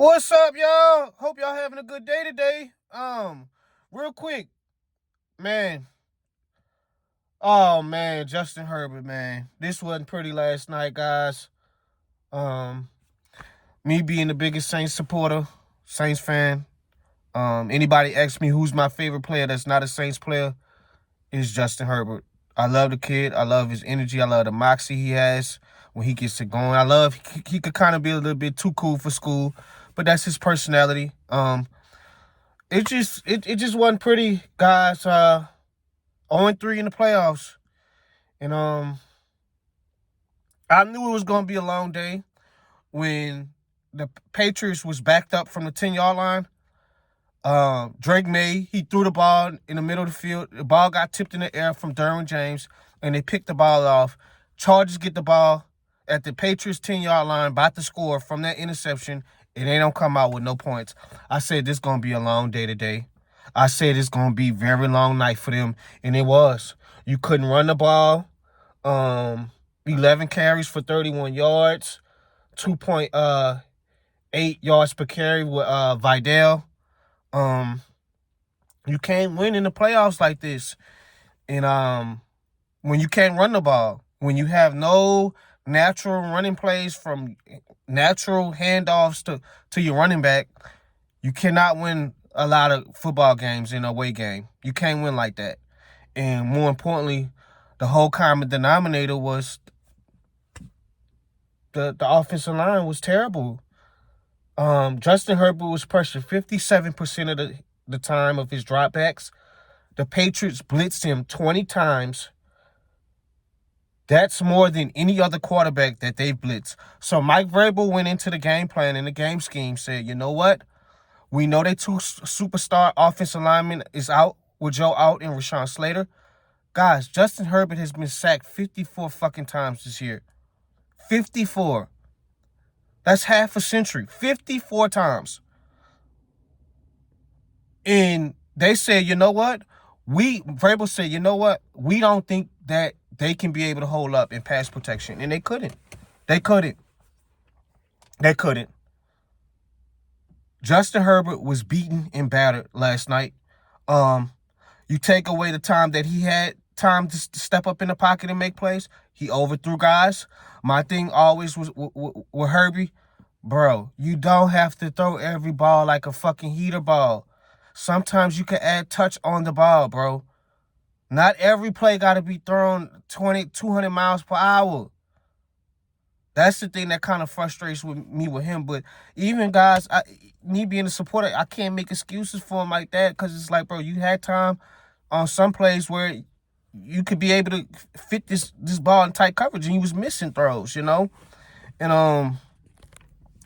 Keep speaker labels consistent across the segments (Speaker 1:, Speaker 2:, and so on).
Speaker 1: What's up, y'all? Hope y'all having a good day today. Real quick, man. Oh man, Justin Herbert, man. This wasn't pretty last night, guys. Um, Me being the biggest Saints supporter, Saints fan. Anybody ask me who's my favorite player that's not a Saints player, is Justin Herbert. I love the kid. I love his energy. I love the moxie he has when he gets it going. I love he could kind of be a little bit too cool for school, but that's his personality. It just wasn't pretty, guys. 0-3 in the playoffs. And I knew it was gonna be a long day when the Patriots was backed up from the 10-yard line. Drake Maye, he threw the ball in the middle of the field. The ball got tipped in the air from Derwin James, and they picked the ball off. Chargers get the ball at the Patriots 10-yard line, about to score from that interception, and they don't come out with no points. I said this gonna be a long day today. I said it's gonna be a very long night for them, and it was. You couldn't run the ball. 11 carries for 31 yards, 2.8 yards per carry with Vidal. You can't win in the playoffs like this. And when you can't run the ball, when you have no natural running plays from natural handoffs to your running back, you cannot win a lot of football games in a away game. You can't win like that. And more importantly, the whole common denominator was the offensive line was terrible. Justin Herbert was pressured 57% of the time of his dropbacks. The Patriots blitzed him 20 times. That's more than any other quarterback that they've blitzed. So Mike Vrabel went into the game plan and the game scheme, said, you know what? We know that two superstar offensive linemen is out, with Joe out and Rashawn Slater. Guys, Justin Herbert has been sacked 54 fucking times this year. 54. That's half a century. 54 times. And they said, you know what? Vrabel said, you know what? We don't think that they can be able to hold up in pass protection. And they couldn't. They couldn't. Justin Herbert was beaten and battered last night. You take away the time that he had time to step up in the pocket and make plays, he overthrew guys. My thing always was with Herbie, bro, you don't have to throw every ball like a fucking heater ball. Sometimes you can add touch on the ball, bro. Not every play got to be thrown 200 miles per hour. That's the thing that kind of frustrates me with him. But even guys, me being a supporter, I can't make excuses for him like that, because it's like, bro, you had time on some plays where you could be able to fit this ball in tight coverage, and he was missing throws, you know? And,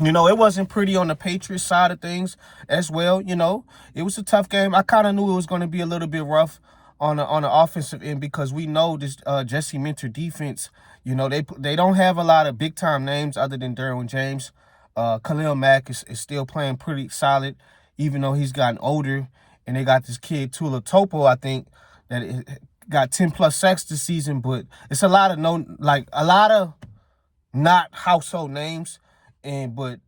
Speaker 1: it wasn't pretty on the Patriots side of things as well, It was a tough game. I kind of knew it was going to be a little bit rough on the offensive end, because we know this Jesse Minter defense, they don't have a lot of big-time names other than Derwin James. Khalil Mack is still playing pretty solid, even though he's gotten older. And they got this kid, Tula Topo, I think, that got 10-plus sacks this season. But it's a lot of not household names. But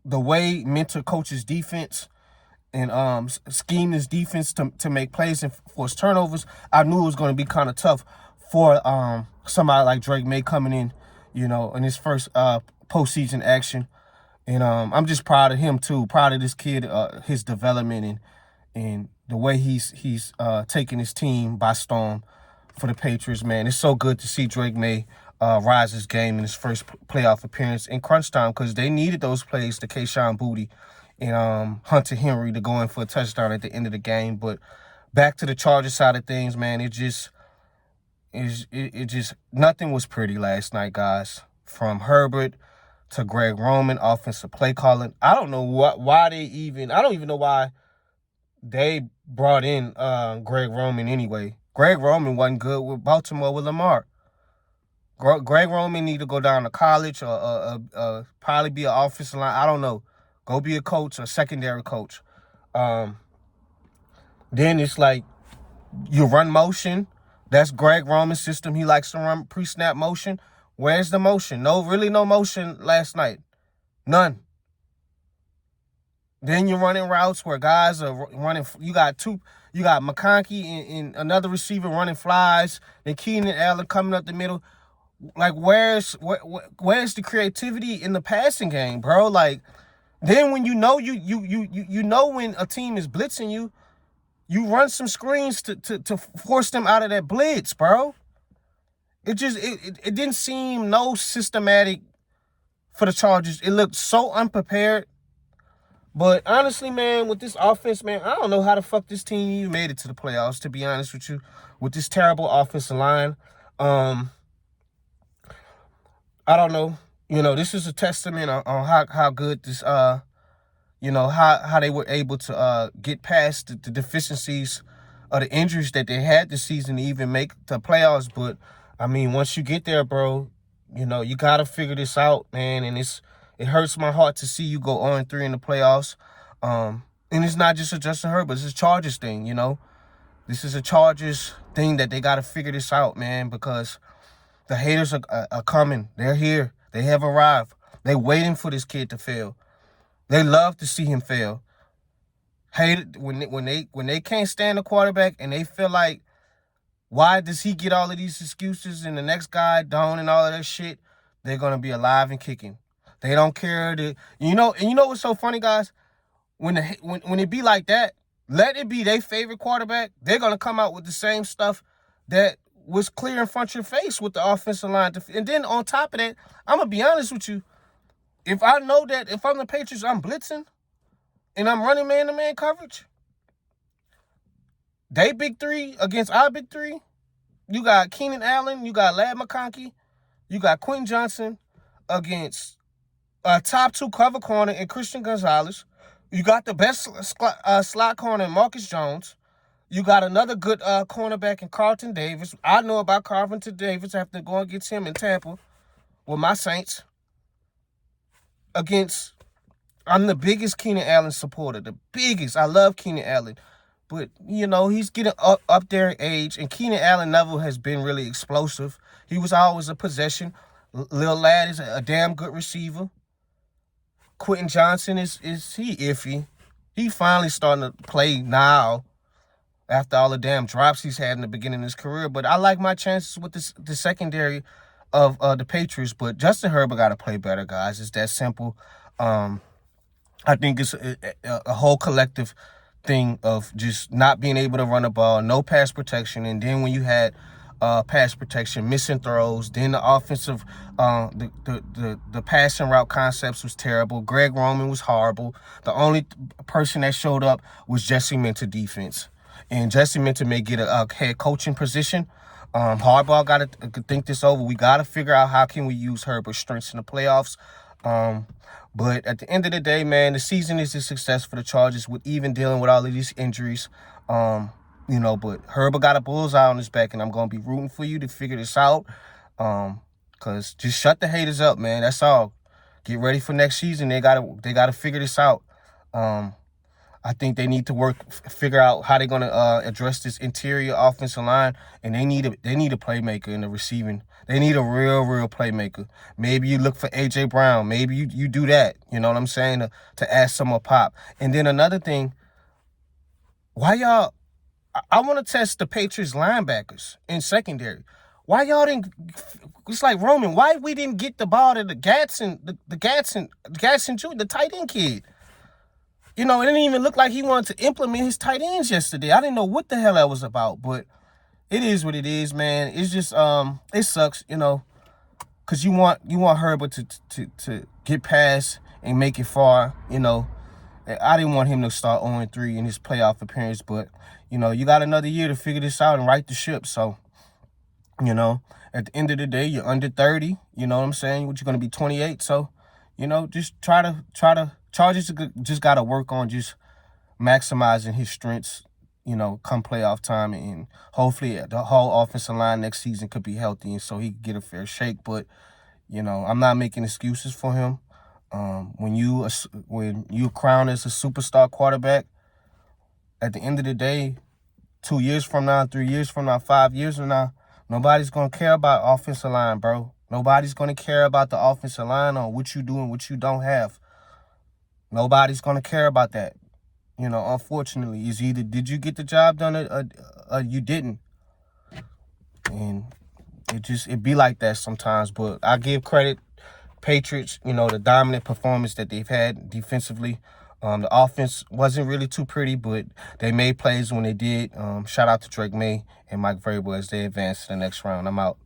Speaker 1: the way Minter coaches defense and scheme his defense to make plays and force turnovers, I knew it was going to be kind of tough for somebody like Drake Maye coming in, in his first postseason action. And I'm just proud of him too. Proud of this kid, his development and the way he's taking his team by storm for the Patriots, man. It's so good to see Drake Maye rise his game in his first playoff appearance in crunch time, because they needed those plays to Kayshon Boutte and Hunter Henry to go in for a touchdown at the end of the game. But back to the Chargers side of things, man, it just nothing was pretty last night, guys. From Herbert to Greg Roman, offensive play calling. I don't know why I don't even know why they brought in Greg Roman anyway. Greg Roman wasn't good with Baltimore with Lamar. Greg Roman need to go down to college or probably be an offensive line. I don't know. Go be a coach, a secondary coach. Then it's like you run motion. That's Greg Roman's system. He likes to run pre-snap motion. Where's the motion? No motion last night. None. Then you're running routes where guys are running. You got McConkey and another receiver running flies. Then Keenan Allen coming up the middle. Like, where's the creativity in the passing game, bro? Like, then when you know when a team is blitzing you, you run some screens to force them out of that blitz, bro. It didn't seem no systematic for the Chargers. It looked so unprepared. But honestly, man, with this offense, man, I don't know how the fuck this team even made it to the playoffs, to be honest with you, with this terrible offensive line. I don't know. This is a testament on how good this how they were able to get past the deficiencies of the injuries that they had this season to even make the playoffs. But I mean, once you get there, bro, you gotta figure this out, man. And it hurts my heart to see you go 0-3 in the playoffs. And it's not just a Justin Herbert, it's a Chargers thing, This is a Chargers thing that they got to figure this out, man, because the haters are coming. They're here. They have arrived. They're waiting for this kid to fail. They love to see him fail. Hate when they can't stand the quarterback and they feel like, why does he get all of these excuses and the next guy don't and all of that shit? They're going to be alive and kicking. They don't care. And you know what's so funny, guys? When it be like that, let it be their favorite quarterback. They're going to come out with the same stuff that was clear in front of your face with the offensive line. And then on top of that, I'm going to be honest with you. If I know that if I'm the Patriots, I'm blitzing and I'm running man-to-man coverage, they big three against our big three, you got Keenan Allen, you got Ladd McConkey, you got Quentin Johnson against top 2 cover corner in Christian Gonzalez. You got the best slot corner in Marcus Jones. You got another good cornerback in Carlton Davis. I know about Carlton Davis after going against him in Tampa with my Saints. I'm the biggest Keenan Allen supporter. The biggest. I love Keenan Allen. But, he's getting up there in age. And Keenan Allen never has been really explosive. He was always a possession. Lil Ladd is a damn good receiver. Quentin Johnson is he iffy. He finally starting to play now after all the damn drops he's had in the beginning of his career. But I like my chances with the secondary of the Patriots. But Justin Herbert got to play better, guys. It's that simple. I think it's a whole collective thing of just not being able to run the ball, no pass protection. And then when you had pass protection, missing throws, then the offensive, the passing route concepts was terrible. Greg Roman was horrible. The only person that showed up was Jesse Minter defense. And Jesse Minter may get a head coaching position. Harbaugh got to think this over. We got to figure out how can we use Herbert's strengths in the playoffs. But at the end of the day, man, the season is a success for the Chargers with even dealing with all of these injuries. But Herbert got a bullseye on his back, and I'm going to be rooting for you to figure this out. Because just shut the haters up, man. That's all. Get ready for next season. They gotta figure this out. I think they need to figure out how they're going to address this interior offensive line, and they need a playmaker in the receiving. They need a real playmaker. Maybe you look for A.J. Brown. Maybe you do that. You know what I'm saying? To add some more pop. And then another thing, why y'all? I want to test the Patriots linebackers in secondary. Why y'all didn't? It's like Roman. Why we didn't get the ball to the Gatson Jr., the tight end kid? It didn't even look like he wanted to implement his tight ends yesterday. I didn't know what the hell that was about, but it is what it is, man. It's just it sucks, because you want Herbert to get past and make it far, I didn't want him to start 0-3 in his playoff appearance, but you got another year to figure this out and right the ship. So, at the end of the day, you're under 30. You know what I'm saying? You're going to be 28. So, just try to. Chargers just got to work on just maximizing his strengths, come playoff time, and hopefully the whole offensive line next season could be healthy and so he could get a fair shake. But, I'm not making excuses for him. When you crown as a superstar quarterback, at the end of the day, 2 years from now, 3 years from now, 5 years from now, nobody's going to care about offensive line, bro. Nobody's going to care about the offensive line or what you do and what you don't have. Nobody's going to care about that. You know, unfortunately, it's either did you get the job done or you didn't. And it be like that sometimes. But I give credit Patriots, you know, the dominant performance that they've had defensively. The offense wasn't really too pretty, but they made plays when they did. Shout out to Maye and Mike Vrabel as they advance to the next round. I'm out.